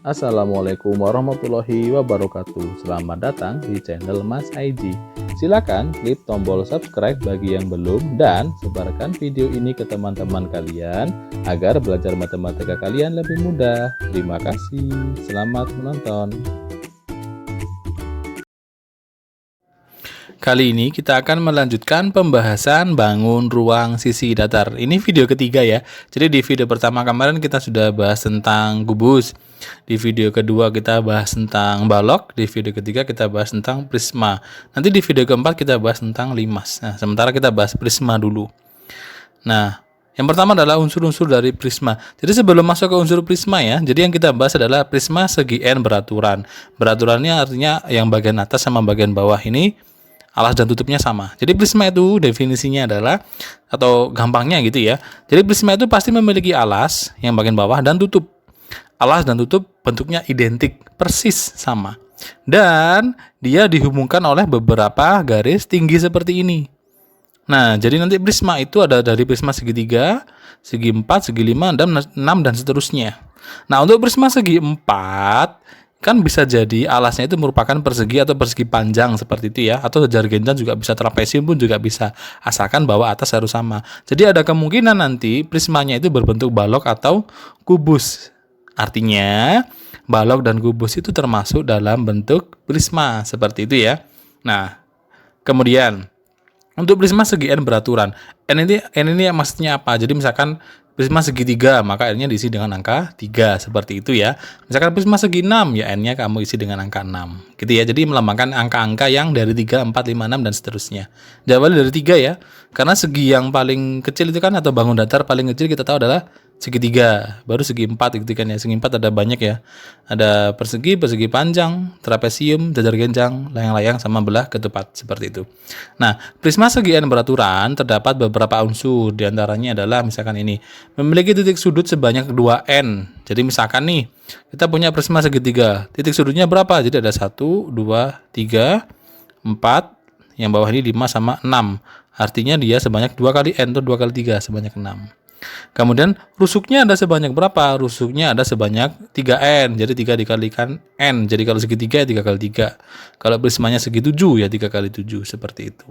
Assalamualaikum warahmatullahi wabarakatuh. Selamat datang di channel Mas Aiji. Silakan klik tombol subscribe bagi yang belum dan sebarkan video ini ke teman-teman kalian agar belajar matematika kalian lebih mudah. Terima kasih. Selamat menonton. Kali ini kita akan melanjutkan pembahasan bangun ruang sisi datar. Ini video ketiga ya. Jadi di video pertama kemarin kita sudah bahas tentang kubus. Di video kedua kita bahas tentang balok. Di video ketiga kita bahas tentang prisma. Nanti di video keempat kita bahas tentang limas. Nah, sementara kita bahas prisma dulu. Nah, yang pertama adalah unsur-unsur dari prisma. Jadi sebelum masuk ke unsur prisma ya, jadi yang kita bahas adalah prisma segi N beraturan. Beraturannya artinya yang bagian atas sama bagian bawah ini alas dan tutupnya sama. Jadi prisma itu definisinya adalah, atau gampangnya gitu ya. Jadi prisma itu pasti memiliki alas yang bagian bawah dan tutup. Alas dan tutup bentuknya identik, persis sama. Dan dia dihubungkan oleh beberapa garis tinggi seperti ini. Nah, jadi nanti prisma itu ada dari prisma segitiga, segi 4, segi 5, dan 6, dan seterusnya. Nah, untuk prisma segi 4, kan bisa jadi alasnya itu merupakan persegi atau persegi panjang seperti itu ya, atau sejar genjang juga bisa, trapesium pun juga bisa, asalkan bawah atas harus sama. Jadi ada kemungkinan nanti prismanya itu berbentuk balok atau kubus. Artinya balok dan kubus itu termasuk dalam bentuk prisma seperti itu ya. Nah, kemudian untuk prisma segi N beraturan, N ini maksudnya apa? Jadi misalkan prisma segitiga, maka N-nya diisi dengan angka 3, seperti itu ya. Misalkan prisma segi 6, ya N-nya kamu isi dengan angka 6. Gitu ya, jadi melambangkan angka-angka yang dari 3, 4, 5, 6, dan seterusnya. Diawali dari 3 ya, karena segi yang paling kecil itu kan, atau bangun datar paling kecil kita tahu adalah segitiga, baru segi 4 gitu kan ya. Segi 4 ada banyak ya. Ada persegi, persegi panjang, trapesium, jajar genjang, layang-layang, sama belah ketupat, seperti itu. Nah, prisma segi N beraturan terdapat beberapa unsur, diantaranya adalah misalkan ini, memiliki titik sudut sebanyak 2N. Jadi misalkan nih, kita punya prisma segitiga, titik sudutnya berapa? Jadi ada 1, 2, 3, 4, yang bawah ini 5 sama 6. Artinya dia sebanyak 2 kali N, atau 2 kali 3, sebanyak 6. Kemudian rusuknya ada sebanyak berapa? Rusuknya ada sebanyak 3N. Jadi 3 dikalikan N. Jadi kalau segitiga ya 3 kali 3. Kalau prismanya segi 7 ya 3 kali 7, seperti itu.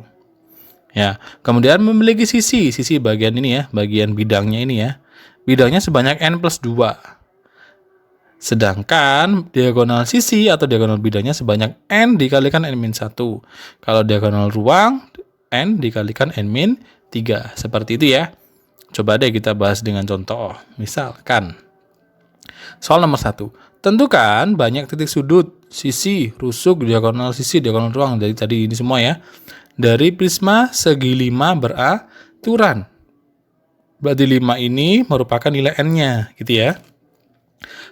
Ya, kemudian memiliki sisi bagian ini ya, bagian bidangnya ini ya. Bidangnya sebanyak N plus 2. Sedangkan diagonal sisi atau diagonal bidangnya sebanyak N dikalikan N-1. Kalau diagonal ruang, N dikalikan N-3. Seperti itu ya. Coba deh kita bahas dengan contoh. Misalkan, soal nomor 1. Tentukan banyak titik sudut, sisi, rusuk, diagonal sisi, diagonal ruang. Jadi tadi ini semua ya. Dari prisma segi 5 beraturan. Berarti 5 ini merupakan nilai N-nya, gitu ya.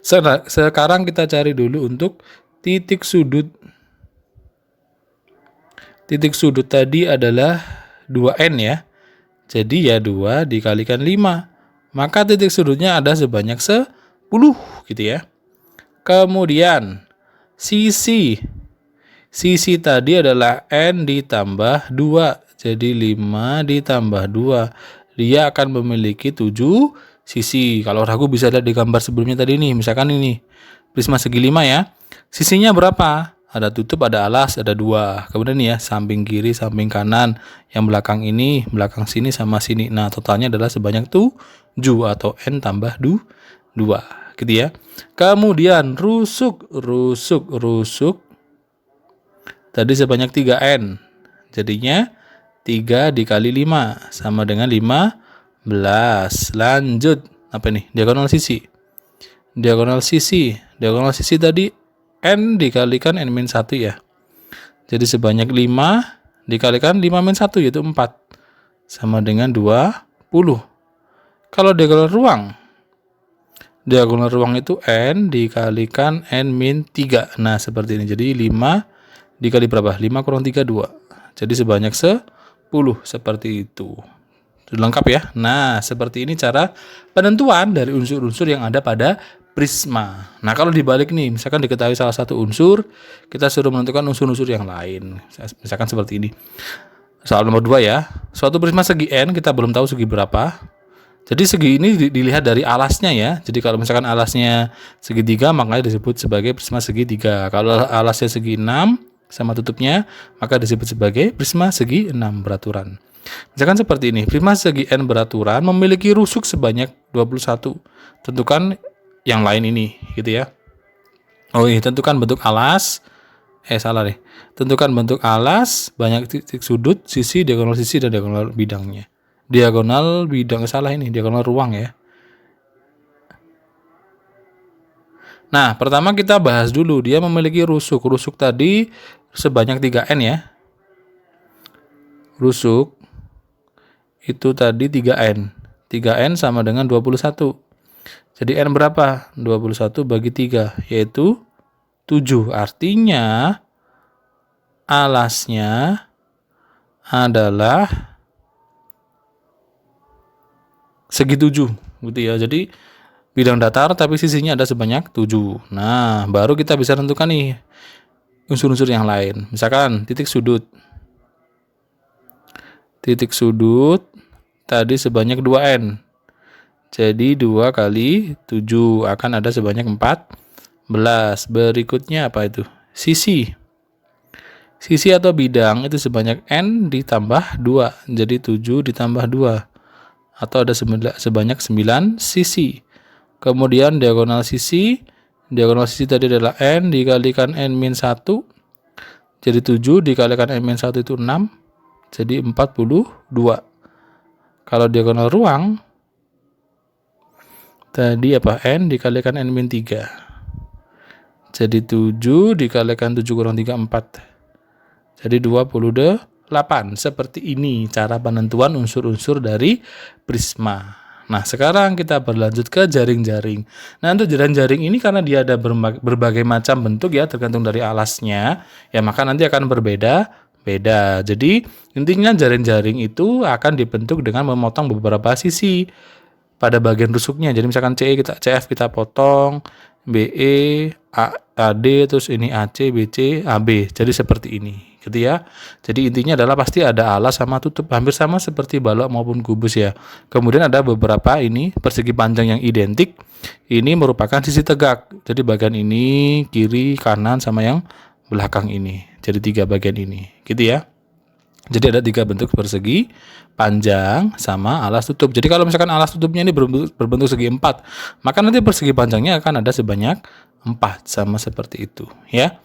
Sekarang kita cari dulu untuk titik sudut. Titik sudut tadi adalah 2N ya. Jadi ya 2 dikalikan 5. Maka titik sudutnya ada sebanyak 10 gitu ya. Kemudian sisi. Sisi tadi adalah N ditambah 2. Jadi 5 ditambah 2. Dia akan memiliki 7 sisi. Kalau ragu bisa lihat di gambar sebelumnya tadi nih. Misalkan ini prisma segi 5 ya. Sisinya berapa? Ada tutup, ada alas, ada 2. Kemudian nih ya, samping kiri, samping kanan. Yang belakang ini, belakang sini, sama sini. Nah, totalnya adalah sebanyak 7 atau N tambah 2. Gitu ya. Kemudian rusuk. Tadi sebanyak 3N. Jadinya 3 dikali 5 sama dengan 15. Lanjut. Apa nih? Diagonal sisi. Diagonal sisi tadi N dikalikan N-1 ya. Jadi sebanyak 5 dikalikan 5-1 yaitu 4. Sama dengan 20. Kalau diagonal ruang itu N dikalikan N-3. Nah, seperti ini. Jadi 5 dikali berapa? 5 kurang 3, 2. Jadi sebanyak 10. Seperti itu. Sudah lengkap ya. Nah, seperti ini cara penentuan dari unsur-unsur yang ada pada prisma. Nah, kalau dibalik nih, misalkan diketahui salah satu unsur, kita suruh menentukan unsur-unsur yang lain. Misalkan seperti ini. Soal nomor 2 ya. Suatu prisma segi N, kita belum tahu segi berapa. Jadi segi ini dilihat dari alasnya ya. Jadi kalau misalkan alasnya segitiga, makanya disebut sebagai prisma segitiga. Kalau alasnya segi 6 sama tutupnya, maka disebut sebagai prisma segi 6 beraturan. Misalkan seperti ini, prisma segi n beraturan memiliki rusuk sebanyak 21. Tentukan yang lain ini, gitu ya. Oh iya, tentukan bentuk alas. Salah deh. Tentukan bentuk alas, banyak titik sudut, sisi, diagonal sisi, dan diagonal bidangnya. Diagonal bidang, salah ini, diagonal ruang ya. Nah, pertama kita bahas dulu, dia memiliki rusuk. Rusuk tadi sebanyak 3N ya. Rusuk itu tadi 3N. 3N sama dengan 21. Jadi N berapa? 21 bagi 3, yaitu 7. Artinya alasnya adalah segi 7 gitu ya. Jadi bidang datar tapi sisinya ada sebanyak 7. Nah, baru kita bisa tentukan nih unsur-unsur yang lain. Misalkan titik sudut. Titik sudut tadi sebanyak 2N. Jadi 2 kali 7 akan ada sebanyak 14. Berikutnya apa itu? Sisi. Sisi atau bidang itu sebanyak N ditambah 2. Jadi 7 ditambah 2. Atau ada sebanyak 9 sisi. Kemudian diagonal sisi tadi adalah N dikalikan N-1. Jadi 7 dikalikan N-1 itu 6. Jadi 42. Kalau diagonal ruang, tadi apa? N dikalikan N-3. Jadi 7 dikalikan 7 kurang 3, 4. Jadi 28. Seperti ini cara penentuan unsur-unsur dari prisma. Nah, sekarang kita berlanjut ke jaring-jaring. Nah, untuk jaring-jaring ini karena dia ada berbagai macam bentuk ya, tergantung dari alasnya, ya maka nanti akan berbeda-beda. Jadi, intinya jaring-jaring itu akan dibentuk dengan memotong beberapa sisi pada bagian rusuknya. Jadi misalkan CF kita potong, BE, AD, terus ini AC, BC, AB. Jadi seperti ini. Gitu ya. Jadi intinya adalah pasti ada alas sama tutup, hampir sama seperti balok maupun kubus ya. Kemudian ada beberapa ini persegi panjang yang identik. Ini merupakan sisi tegak. Jadi bagian ini kiri, kanan sama yang belakang ini. Jadi 3 bagian ini. Gitu ya. Jadi ada 3 bentuk persegi panjang sama alas tutup. Jadi kalau misalkan alas tutupnya ini berbentuk segi 4, maka nanti persegi panjangnya akan ada sebanyak 4 sama seperti itu ya.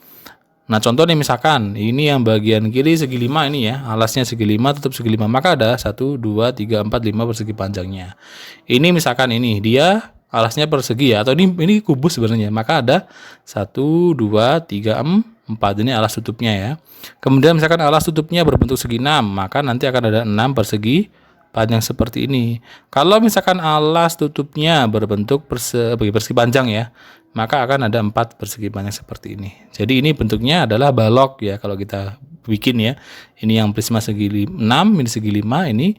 Nah, contoh nih misalkan ini yang bagian kiri segi 5 ini ya, alasnya segi 5, tutup segi 5, maka ada 1, 2, 3, 4, 5 persegi panjangnya. Ini misalkan ini dia alasnya persegi ya, atau ini kubus sebenarnya, maka ada 1, 2, 3, 4, ini alas tutupnya ya. Kemudian misalkan alas tutupnya berbentuk segi 6, maka nanti akan ada 6 persegi panjang seperti ini. Kalau misalkan alas tutupnya berbentuk persegi panjang ya, maka akan ada 4 persegi panjang seperti ini. Jadi ini bentuknya adalah balok ya kalau kita bikin ya. Ini yang prisma segi 6, ini segi 5, ini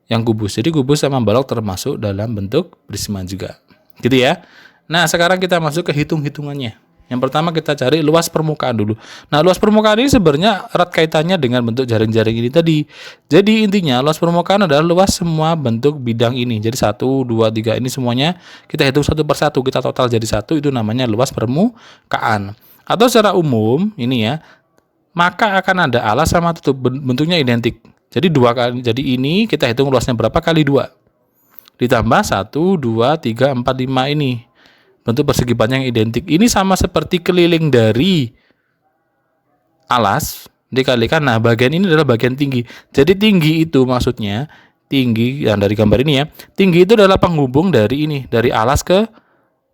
yang kubus. Jadi kubus sama balok termasuk dalam bentuk prisma juga. Gitu ya. Nah, sekarang kita masuk ke hitung-hitungannya. Yang pertama kita cari luas permukaan dulu. Nah, luas permukaan ini sebenarnya erat kaitannya dengan bentuk jaring-jaring ini tadi. Jadi intinya luas permukaan adalah luas semua bentuk bidang ini. Jadi 1, 2, 3 ini semuanya kita hitung satu per satu. Kita total jadi 1, itu namanya luas permukaan. Atau secara umum ini ya, maka akan ada alas sama tutup, bentuknya identik. Jadi 2 kali. Jadi ini kita hitung luasnya berapa kali 2. Ditambah 1, 2, 3, 4, 5 ini. Bentuk persegi panjang yang identik. Ini sama seperti keliling dari alas dikalikan. Nah, bagian ini adalah bagian tinggi. Jadi tinggi itu maksudnya tinggi yang dari gambar ini ya. Tinggi itu adalah penghubung dari ini, dari alas ke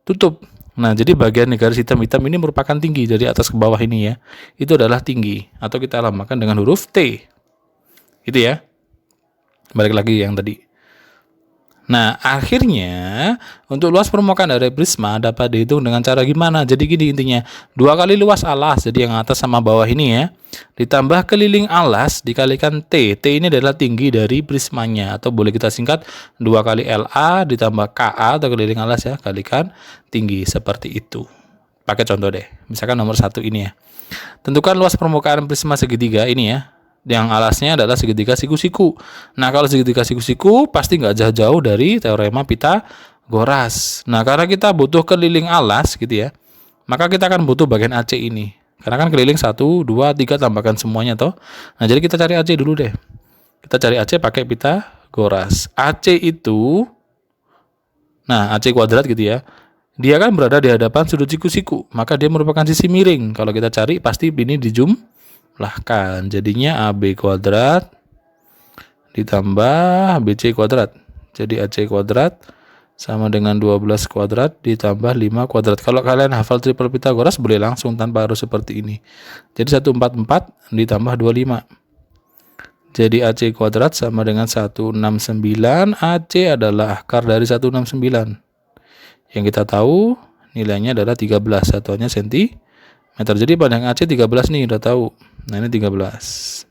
tutup. Nah, jadi bagian garis hitam-hitam ini merupakan tinggi dari atas ke bawah ini ya. Itu adalah tinggi atau kita lambangkan dengan huruf T. Gitu ya. Balik lagi yang tadi. Nah, akhirnya untuk luas permukaan dari prisma dapat dihitung dengan cara gimana? Jadi gini intinya, 2 kali luas alas, jadi yang atas sama bawah ini ya, ditambah keliling alas dikalikan T. T ini adalah tinggi dari prismanya, atau boleh kita singkat 2 kali LA ditambah KA atau keliling alas ya, kalikan tinggi, seperti itu. Pakai contoh deh, misalkan nomor 1 ini ya. Tentukan luas permukaan prisma segitiga ini ya. yang alasnya adalah segitiga siku-siku. Nah, kalau segitiga siku-siku pasti nggak jauh-jauh dari teorema Pitagoras. Nah, karena kita butuh keliling alas gitu ya, maka kita akan butuh bagian AC ini. Karena kan keliling 1, 2, 3 tambahkan semuanya toh. Nah, jadi kita cari AC dulu deh. Kita cari AC pakai Pitagoras. AC itu, nah AC kuadrat gitu ya, dia kan berada di hadapan sudut siku-siku, maka dia merupakan sisi miring. Kalau kita cari pasti ini dijumlahkan. Jadinya AB kuadrat ditambah BC kuadrat. Jadi AC kuadrat sama dengan 12 kuadrat ditambah 5 kuadrat. Kalau kalian hafal triple Pitagoras boleh langsung tanpa harus seperti ini. Jadi 144 ditambah 25. Jadi AC kuadrat sama dengan 169. AC adalah akar dari 169. Yang kita tahu nilainya adalah 13. Satuannya sentimeter. Jadi panjang AC 13 nih, udah tahu. Nah, ini 13.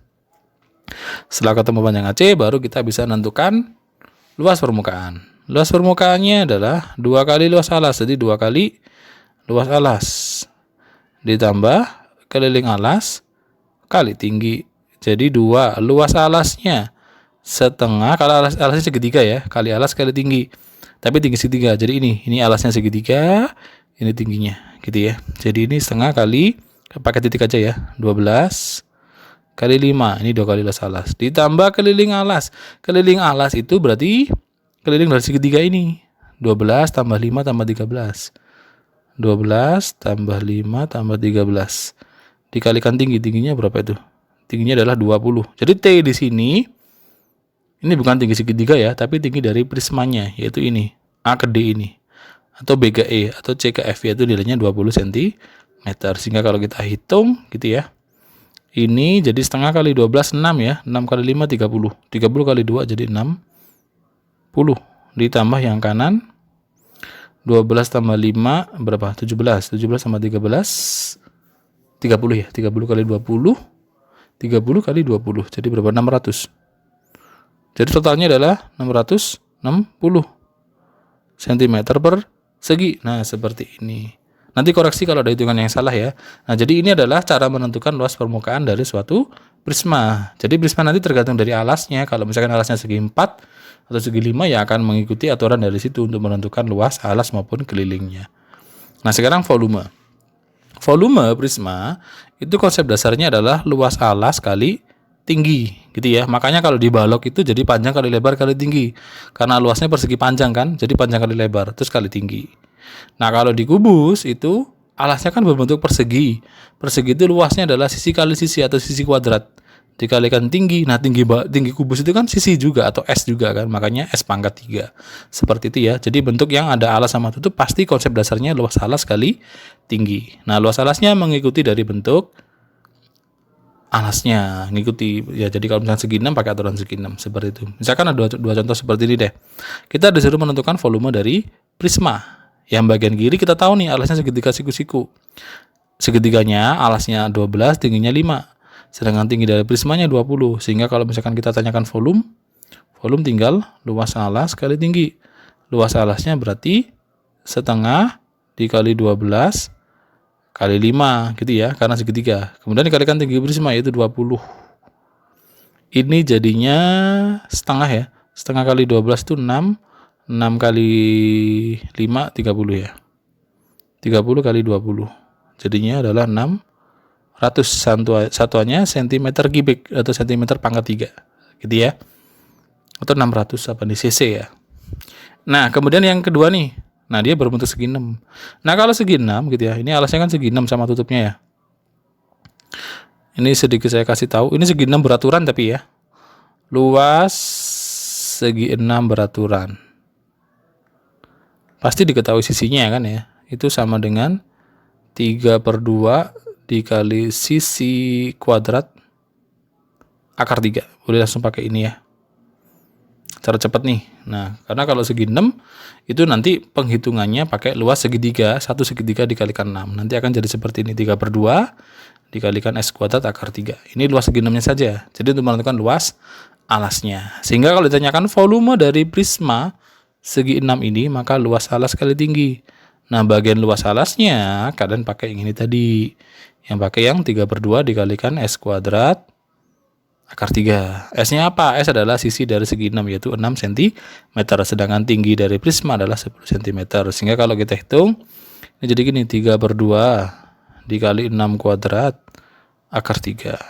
Setelah ketemu panjang AC, baru kita bisa menentukan luas permukaan. Luas permukaannya adalah 2 kali luas alas. Jadi 2 kali luas alas ditambah keliling alas kali tinggi. Jadi 2 luas alasnya setengah, kalau alasnya segitiga ya, kali alas kali tinggi. Tapi tinggi segitiga. Jadi ini alasnya segitiga, ini tingginya gitu ya. Jadi ini setengah kali, pakai titik aja ya, 12 kali 5. Ini 2 kali luas alas. Ditambah keliling alas. Keliling alas itu berarti keliling dari segitiga ini. 12 tambah 5 tambah 13. 12 tambah 5 tambah 13. Dikalikan tingginya berapa itu? Tingginya adalah 20. Jadi T di sini ini bukan tinggi segitiga ya, tapi tinggi dari prismanya, yaitu ini, A ke D ini, atau B ke E, atau C ke F, yaitu nilainya 20 cm. Sehingga kalau kita hitung gitu ya, ini jadi setengah kali 12, 6 ya, 6 kali 5, 30. 30 kali 2 jadi 60. Ditambah yang kanan, 12 tambah 5, berapa? 17. 17 tambah 13, 30 ya, 30 kali 20, 30 kali 20, jadi berapa? 600. Jadi totalnya adalah 660 cm persegi. Nah, seperti ini. Nanti koreksi kalau ada hitungan yang salah ya. Nah, jadi ini adalah cara menentukan luas permukaan dari suatu prisma. Jadi prisma nanti tergantung dari alasnya. Kalau misalkan alasnya segi 4 atau segi 5 ya akan mengikuti aturan dari situ untuk menentukan luas alas maupun kelilingnya. Nah, sekarang volume. Volume prisma itu konsep dasarnya adalah luas alas kali tinggi gitu ya. Makanya kalau di balok itu jadi panjang kali lebar kali tinggi. Karena luasnya persegi panjang kan, jadi panjang kali lebar terus kali tinggi. Nah, kalau di kubus itu alasnya kan berbentuk persegi. Persegi itu luasnya adalah sisi kali sisi atau sisi kuadrat dikalikan tinggi. Nah, tinggi kubus itu kan sisi juga atau S juga kan. Makanya S pangkat 3. Seperti itu ya. Jadi bentuk yang ada alas sama tutup pasti konsep dasarnya luas alas kali tinggi. Nah, luas alasnya mengikuti dari bentuk alasnya, ngikuti ya. Jadi kalau misalnya segi 6 pakai aturan segi 6 seperti itu. Misalkan ada dua contoh seperti ini deh. Kita disuruh menentukan volume dari prisma. Yang bagian kiri kita tahu nih alasnya segitiga siku-siku. Segitiganya alasnya 12, tingginya 5. Sedangkan tinggi dari prismanya 20. Sehingga kalau misalkan kita tanyakan volume tinggal luas alas kali tinggi. Luas alasnya berarti setengah dikali 12 kali 5 gitu ya, karena segitiga. Kemudian dikalikan tinggi prisma yaitu 20. Ini jadinya setengah ya. Setengah kali 12 itu 6. 6 kali 5 30 ya. 30 kali 20. Jadinya adalah 600. Satuannya cm kubik atau cm pangkat 3 gitu ya. Atau 600 apa nih cc ya. Nah, kemudian yang kedua nih. Nah, dia berbentuk segi 6. Nah, kalau segi 6 gitu ya. Ini alasnya kan segi 6 sama tutupnya ya. Ini sedikit saya kasih tahu. Ini segi 6 beraturan tapi ya. Luas segi 6 beraturan. Pasti diketahui sisinya kan ya. Itu sama dengan 3/2 dikali sisi kuadrat akar 3. Boleh langsung pakai ini ya. Cara cepat nih. Nah, karena kalau segi 6 itu nanti penghitungannya pakai luas segitiga, 1 segitiga dikalikan 6. Nanti akan jadi seperti ini, 3/2 dikalikan S kuadrat akar 3. Ini luas segi 6-nya saja. Jadi untuk menentukan luas alasnya. Sehingga kalau ditanyakan volume dari prisma segi 6 ini, maka luas alas kali tinggi. Nah, bagian luas alasnya kalian pakai yang ini tadi. Yang pakai yang 3/2 dikalikan S kuadrat akar 3. S-nya apa? S adalah sisi dari segi 6, yaitu 6 cm. Sedangkan tinggi dari prisma adalah 10 cm. Sehingga kalau kita hitung, ini jadi gini, 3/2 dikali 6 kuadrat akar 3.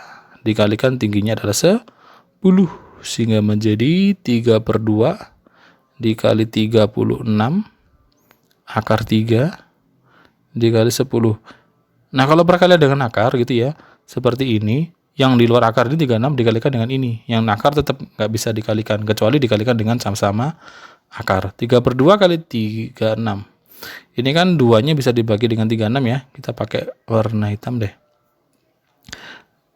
Dikalikan tingginya adalah 10. Sehingga menjadi 3/2 dikali 36 akar 3 dikali 10. Nah, kalau perkalian dengan akar gitu ya, seperti ini, yang di luar akar ini 36 dikalikan dengan ini. Yang akar tetap nggak bisa dikalikan, kecuali dikalikan dengan sama-sama akar. 3/2 kali 36. Ini kan 2-nya bisa dibagi dengan 36 ya. Kita pakai warna hitam deh.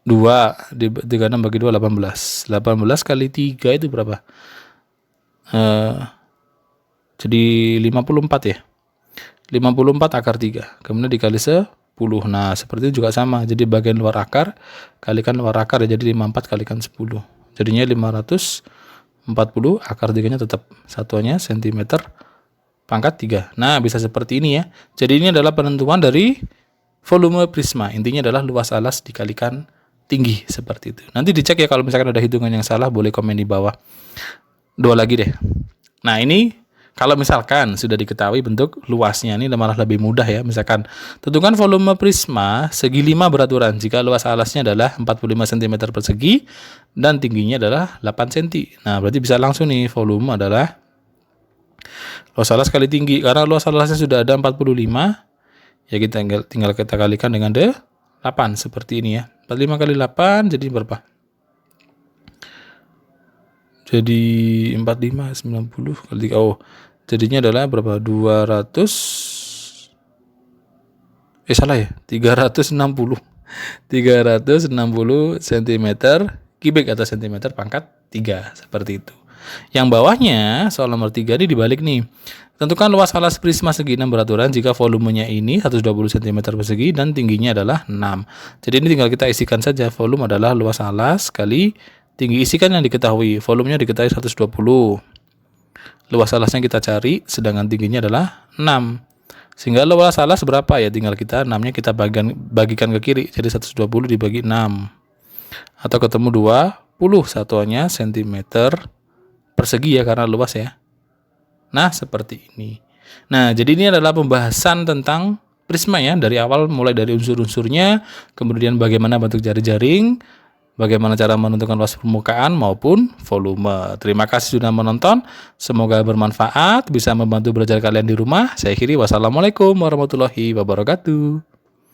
36 bagi 2, 18. 18 kali 3 itu berapa? Jadi 54 ya. 54 akar 3. Kemudian dikali 10. Nah, seperti itu juga sama. Jadi bagian luar akar kalikan luar akar ya. Jadi 54 kalikan 10. Jadinya 540 akar 3-nya tetap. Satuannya cm pangkat 3. Nah, bisa seperti ini ya. Jadi ini adalah penentuan dari volume prisma. Intinya adalah luas alas dikalikan tinggi, seperti itu. Nanti dicek ya, kalau misalkan ada hitungan yang salah boleh komen di bawah. 2 lagi deh. Nah, ini kalau misalkan sudah diketahui bentuk luasnya, ini malah lebih mudah ya. Misalkan tentukan volume prisma segi 5 beraturan jika luas alasnya adalah 45 cm persegi dan tingginya adalah 8 cm. Nah, berarti bisa langsung nih, volume adalah luas alas kali tinggi. Karena luas alasnya sudah ada 45, ya kita tinggal kita kalikan dengan 8 seperti ini ya. 45 kali 8 jadi berapa? Jadi 45 90 kali 3. Oh, jadinya adalah berapa? 360 cm kubik atau cm pangkat 3, seperti itu. Yang bawahnya soal nomor 3 ini dibalik nih. Tentukan luas alas prisma segi 6 beraturan jika volumenya ini 120 cm persegi dan tingginya adalah 6. Jadi ini tinggal kita isikan saja. Volume adalah luas alas kali tinggi. Isikan yang diketahui. Volumenya diketahui 120. Luas alasnya kita cari, sedangkan tingginya adalah 6. Sehingga luas alas berapa ya? Tinggal kita 6-nya kita bagikan ke kiri. Jadi 120 dibagi 6. Atau ketemu 20, satuannya cm persegi ya, karena luas ya. Nah, seperti ini. Nah, jadi ini adalah pembahasan tentang prisma ya, dari awal mulai dari unsur-unsurnya, kemudian bagaimana bentuk jari-jaring, bagaimana cara menentukan luas permukaan maupun volume. Terima kasih sudah menonton. Semoga bermanfaat, bisa membantu belajar kalian di rumah. Saya akhiri, wassalamualaikum warahmatullahi wabarakatuh.